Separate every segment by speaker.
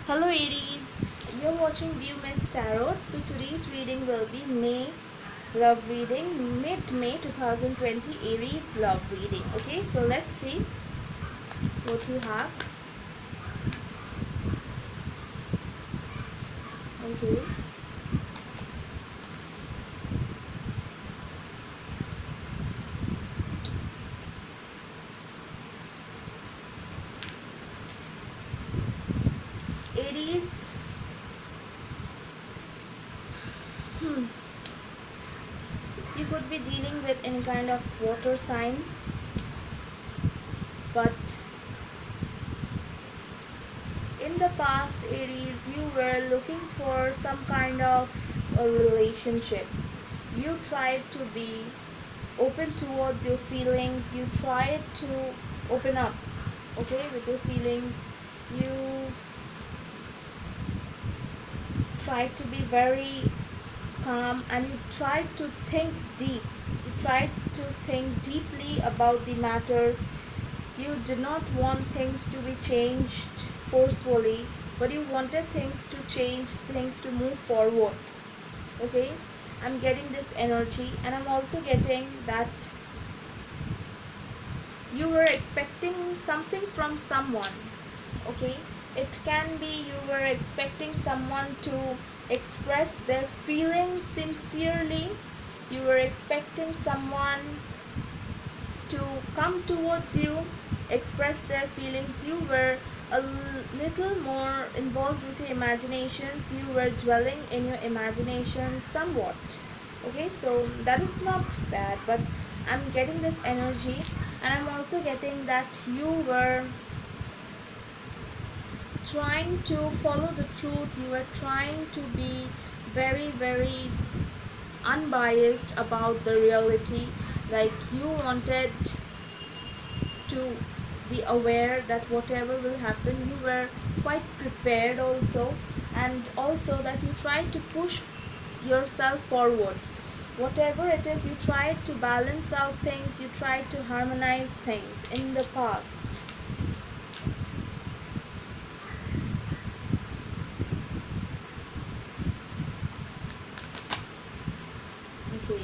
Speaker 1: Hello Aries, you're watching View Miss Tarot. So today's reading will be May love reading, mid-May 2020 Aries love reading. Okay, so let's see what you have. Okay, Aries. Hmm. You could be dealing with any kind of water sign, but in the past, Aries, you were looking for some kind of a relationship. You tried to be open towards your feelings. You tried to open up, okay, with your feelings. You tried to be very calm, and you tried to think deep. You tried to think deeply about the matters. You did not want things to be changed forcefully, but you wanted things to change, things to move forward. Okay, I'm getting this energy, and I'm also getting that you were expecting something from someone. Okay, it can be you were expecting someone to express their feelings sincerely. You were expecting someone to come towards you, express their feelings. You were a little more involved with your imaginations. You were dwelling in your imagination somewhat. Okay, so that is not bad, but I'm getting this energy, and I'm also getting that you were trying to follow the truth. You were trying to be very, very unbiased about the reality. Like you wanted to be aware that whatever will happen, you were quite prepared also, and also that you tried to push yourself forward. Whatever it is, you tried to balance out things, you tried to harmonize things in the past. Okay,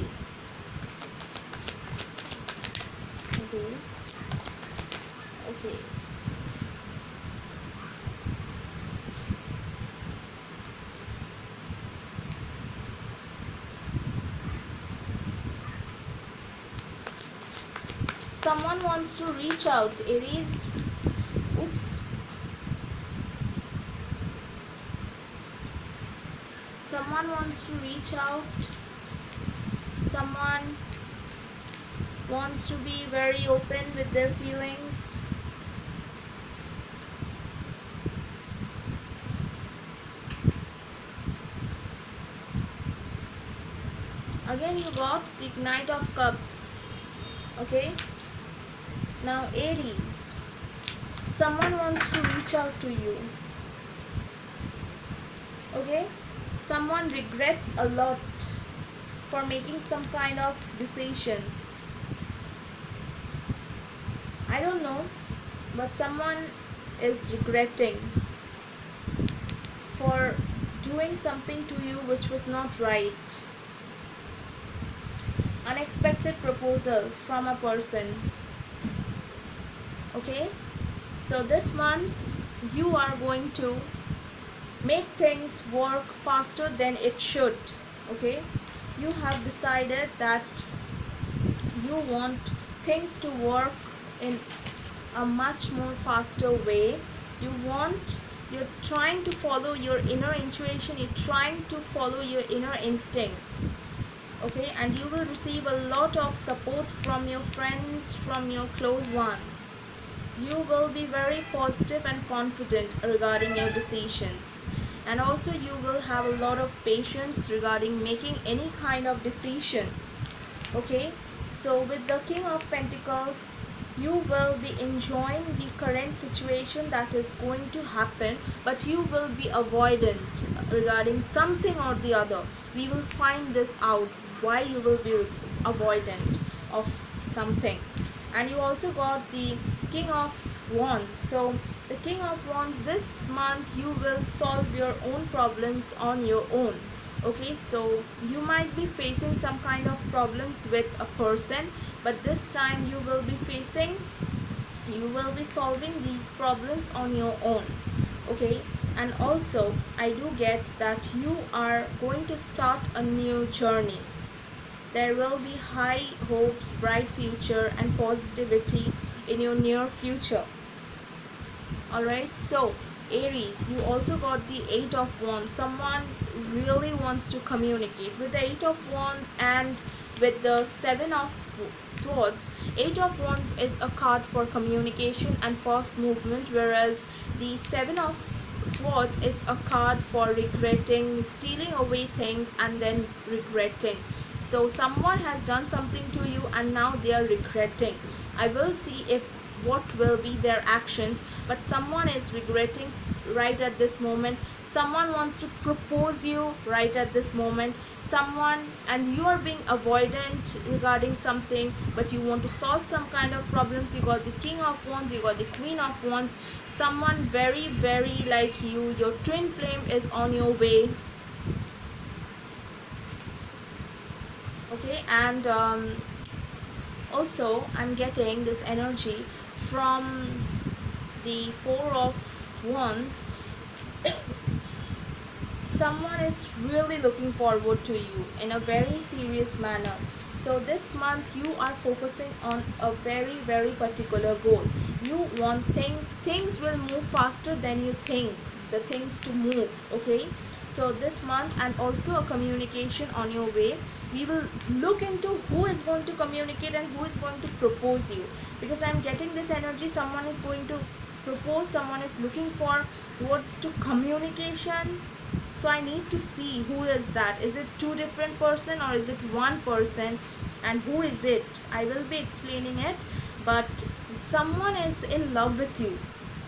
Speaker 1: okay, okay. Someone wants to reach out, Aries. Oops. Someone wants to reach out. Someone wants to be very open with their feelings. Again, you got the Knight of Cups. Okay. Now, Aries. Someone wants to reach out to you. Okay. Someone regrets a lot for making some kind of decisions. I don't know, but someone is regretting for doing something to you which was not right. Unexpected proposal from a person. Okay, so this month you are going to make things work faster than it should. Okay, you have decided that you want things to work in a much more faster way. You're trying to follow your inner intuition, you're trying to follow your inner instincts. Okay, and you will receive a lot of support from your friends, from your close ones. You will be very positive and confident regarding your decisions, and also you will have a lot of patience regarding making any kind of decisions. Okay, so with the King of Pentacles, you will be enjoying the current situation that is going to happen, but you will be avoidant regarding something or the other. We will find this out why you will be avoidant of something. And you also got the King of Wands. So the King of Wands, this month you will solve your own problems on your own. Okay, so you might be facing some kind of problems with a person, but this time you will be solving these problems on your own. Okay, and also I do get that you are going to start a new journey. There will be high hopes, bright future, and positivity in your near future. Alright, so Aries, you also got the Eight of Wands. Someone really wants to communicate. With the Eight of Wands and with the Seven of Swords, Eight of Wands is a card for communication and fast movement, whereas the Seven of Swords is a card for regretting, stealing away things and then regretting. So someone has done something to you and now they are regretting. I will see if what will be their actions, but someone is regretting right at this moment. Someone wants to propose you right at this moment. Someone, and you are being avoidant regarding something, but you want to solve some kind of problems. You got the King of Wands, you got the Queen of Wands. Someone very very like you, your twin flame is on your way. Okay, and also I'm getting this energy from the Four of Wands. Someone is really looking forward to you in a very serious manner. So this month you are focusing on a very very particular goal. You want things will move faster than you think the things to move. Okay, so this month, and also a communication on your way. We will look into who is going to communicate and who is going to propose you, because I'm getting this energy. Someone is going to propose, someone is looking for words to communication. So I need to see who is that. Is it two different person or is it one person, and who is it? I will be explaining it, but someone is in love with you.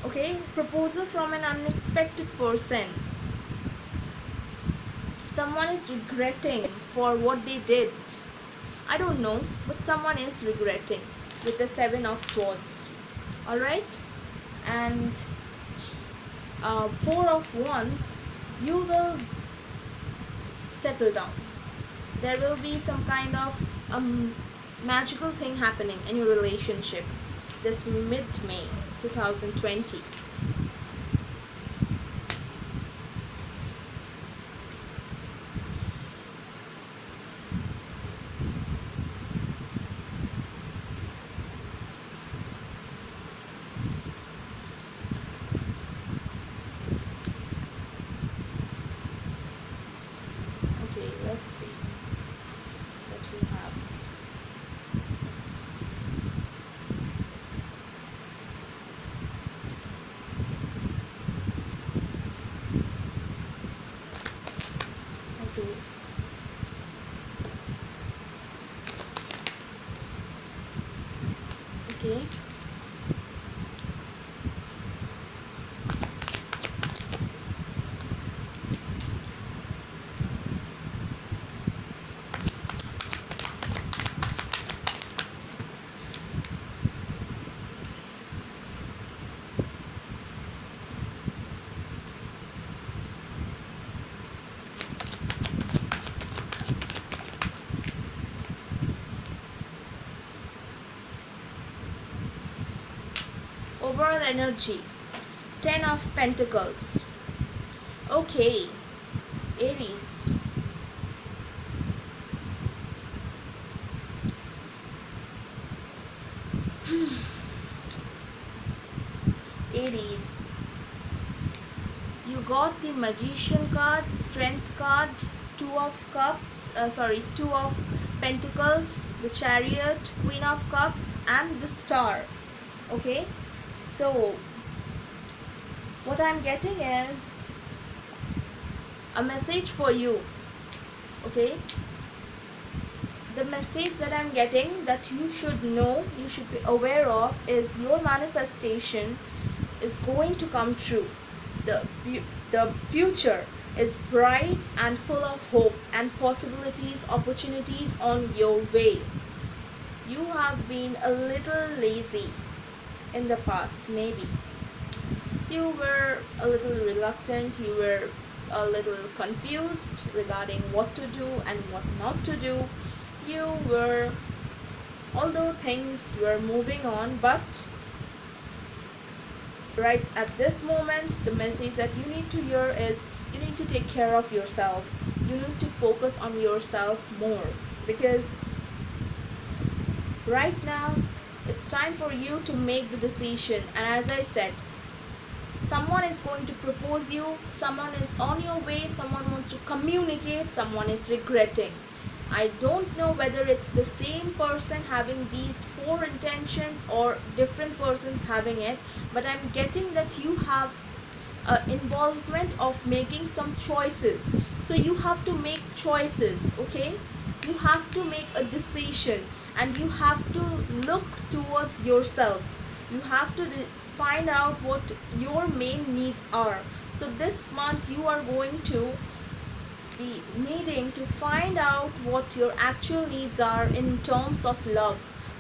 Speaker 1: Okay, proposal from an unexpected person. Someone is regretting for what they did. I don't know, but someone is regretting with the Seven of Swords. Alright, and Four of Wands, you will settle down. There will be some kind of magical thing happening in your relationship this mid-May 2020. Okay, let's see what we have. Okay. Okay. Overall energy, 10 of Pentacles. Okay, Aries. Aries, you got the Magician card, Strength card, Two of Cups, Two of Pentacles, the Chariot, Queen of Cups, and the Star. Okay, so what I'm getting is a message for you. Okay, the message that I'm getting that you should know, you should be aware of, is your manifestation is going to come true. The future is bright and full of hope and possibilities, opportunities on your way. You have been a little lazy in the past. Maybe you were a little reluctant, you were a little confused regarding what to do and what not to do. You were, although things were moving on, but right at this moment, the message that you need to hear is you need to take care of yourself. You need to focus on yourself more, because right now it's time for you to make the decision. And as I said, someone is going to propose you, someone is on your way, someone wants to communicate, someone is regretting. I don't know whether it's the same person having these four intentions or different persons having it, but I'm getting that you have involvement of making some choices. So you have to make choices, okay? You have to make a decision, and you have to look towards yourself. You have to find out what your main needs are. So this month you are going to be needing to find out what your actual needs are in terms of love,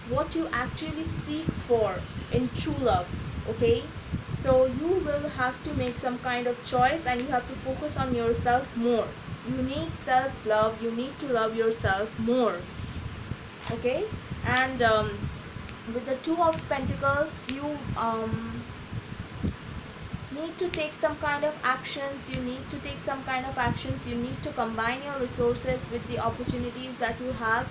Speaker 1: what you actually seek for in true love, okay? So you will have to make some kind of choice, and you have to focus on yourself more. You need self love, you need to love yourself more, okay? And with the Two of Pentacles, you need to take some kind of actions. You need to take some kind of actions. You need to combine your resources with the opportunities that you have.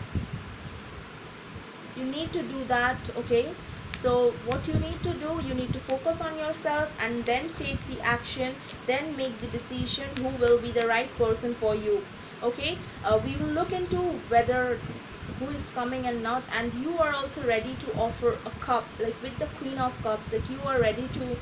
Speaker 1: You need to do that, okay? So what you need to do, you need to focus on yourself and then take the action, then make the decision who will be the right person for you, okay? We will look into whether who is coming and not, and you are also ready to offer a cup, like with the Queen of Cups, like you are ready to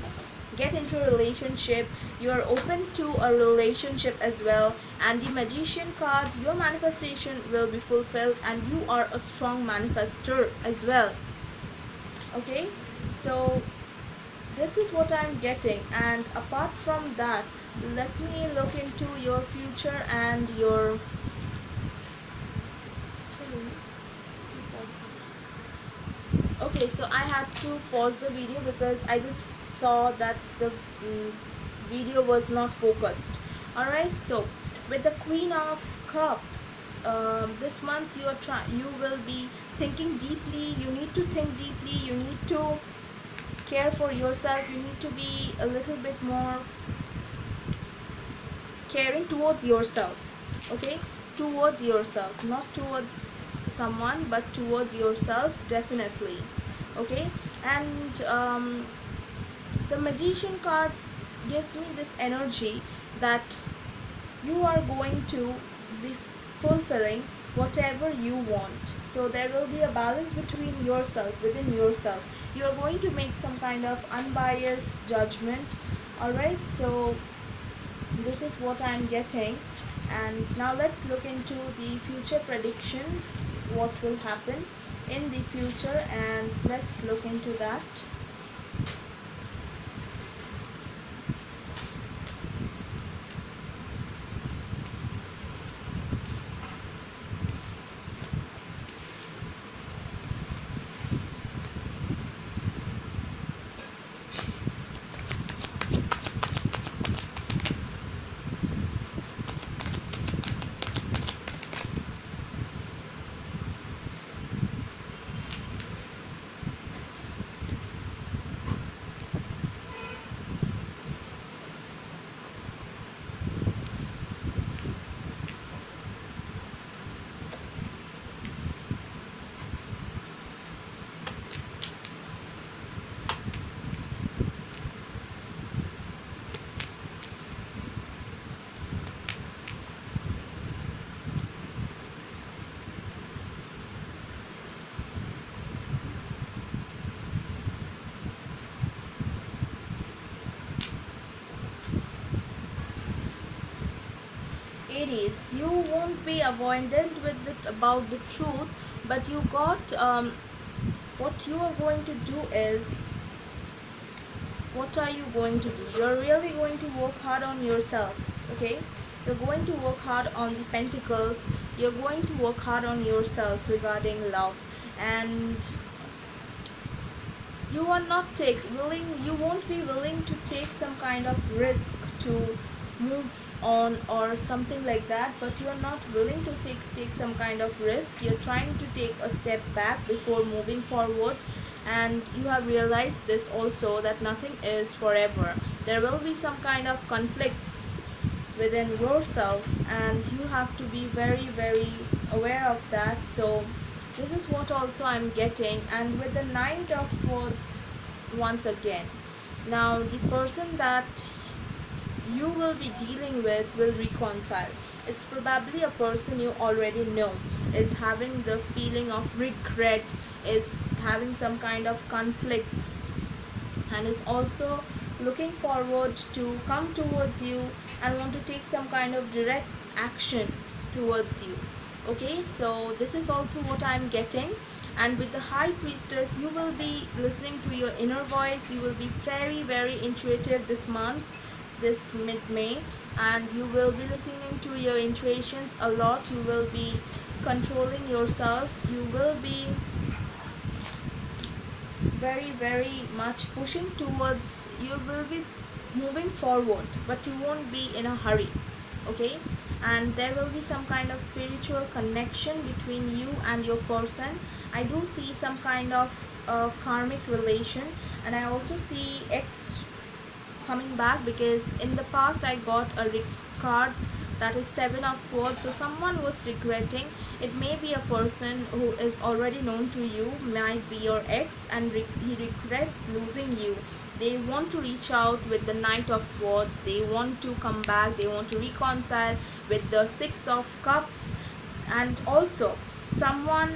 Speaker 1: get into a relationship, you are open to a relationship as well. And the Magician card, your manifestation will be fulfilled, and you are a strong manifester as well, okay? So this is what I'm getting. And apart from that, let me look into your future and your okay. So I had to pause the video because I just saw that the video was not focused. All right, so with the Queen of Cups, this month you will be thinking deeply. You need to think deeply, you need to care for yourself, you need to be a little bit more caring towards yourself, okay? Towards yourself, not towards someone, but towards yourself, definitely, okay? And the Magician cards gives me this energy that you are going to be fulfilling whatever you want. So there will be a balance between yourself, within yourself. You are going to make some kind of unbiased judgment. All right, so this is what I'm getting. And now let's look into the future prediction, what will happen in the future, and let's look into that. Aries, you won't be avoidant with it about the truth, but you got what you are going to do is, what are you going to do? You're really going to work hard on yourself, okay? You're going to work hard on the Pentacles. You're going to work hard on yourself regarding love. And you are not take willing you won't be willing to take some kind of risk to move on or something like that, but you are not willing to take some kind of risk. You're trying to take a step back before moving forward, and you have realized this also, that nothing is forever. There will be some kind of conflicts within yourself, and you have to be very very aware of that. So this is what also I'm getting. And with the Knight of Swords, once again, now the person that you will be dealing with will reconcile. It's probably a person you already know is having the feeling of regret, is having some kind of conflicts, and is also looking forward to come towards you and want to take some kind of direct action towards you. Okay, so this is also what I'm getting. And with the High Priestess, you will be listening to your inner voice. You will be very very intuitive this month, this mid-May, and you will be listening to your intuitions a lot. You will be controlling yourself. You will be very very much pushing towards, you will be moving forward, but you won't be in a hurry. Okay, and there will be some kind of spiritual connection between you and your person. I do see some kind of karmic relation, and I also see ex coming back, because in the past I got a card that is Seven of Swords. So someone was regretting. It may be a person who is already known to you, might be your ex, and he regrets losing you. They want to reach out with the Knight of Swords. They want to come back. They want to reconcile with the Six of Cups. And also someone,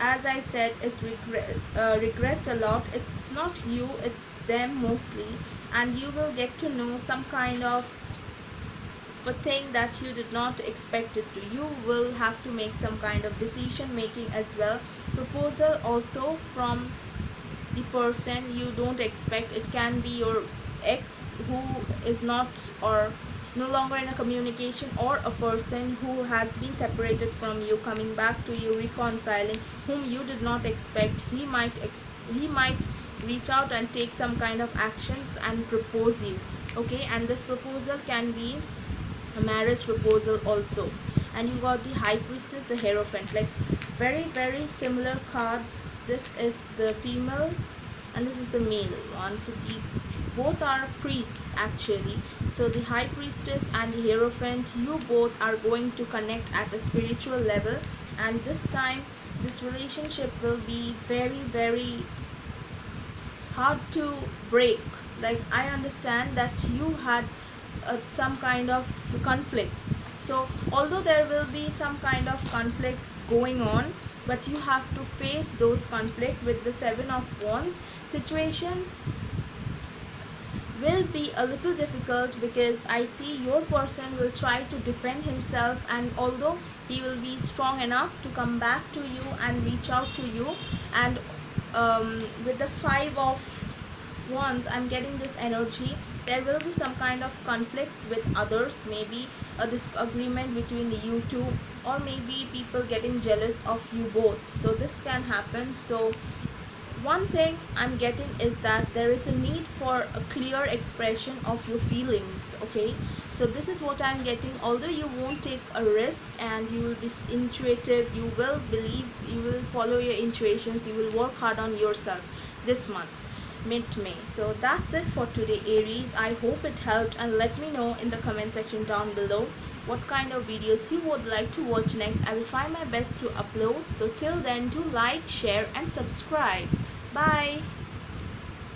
Speaker 1: as I said, is regrets a lot. It's not you, it's them mostly. And you will get to know some kind of a thing that you did not expect it to. You will have to make some kind of decision making as well. Proposal also from the person you don't expect. It can be your ex who is not or no longer in a communication, or a person who has been separated from you coming back to you, reconciling, whom you did not expect. He might reach out and take some kind of actions and propose you. Okay, and this proposal can be a marriage proposal also. And you got the High Priestess, the Hierophant, like very very similar cards. This is the female and this is the male one, so the both are priests actually. So the High Priestess and the Hierophant, you both are going to connect at a spiritual level, and this time this relationship will be very very hard to break. Like, I understand that you had some kind of conflicts. So although there will be some kind of conflicts going on, but you have to face those conflicts with the Seven of Wands. Situations will be a little difficult, because I see your person will try to defend himself, and although he will be strong enough to come back to you and reach out to you. And with the Five of Wands, I'm getting this energy. There will be some kind of conflicts with others, maybe a disagreement between you two, or maybe people getting jealous of you both. So this can happen. So one thing I'm getting is that there is a need for a clear expression of your feelings. Okay, so this is what I'm getting. Although you won't take a risk and you will be intuitive, you will believe, you will follow your intuitions, you will work hard on yourself this month, mid-May. So that's it for today, Aries. I hope it helped, and let me know in the comment section down below what kind of videos you would like to watch next. I will try my best to upload. So till then, do like, share and subscribe. Bye.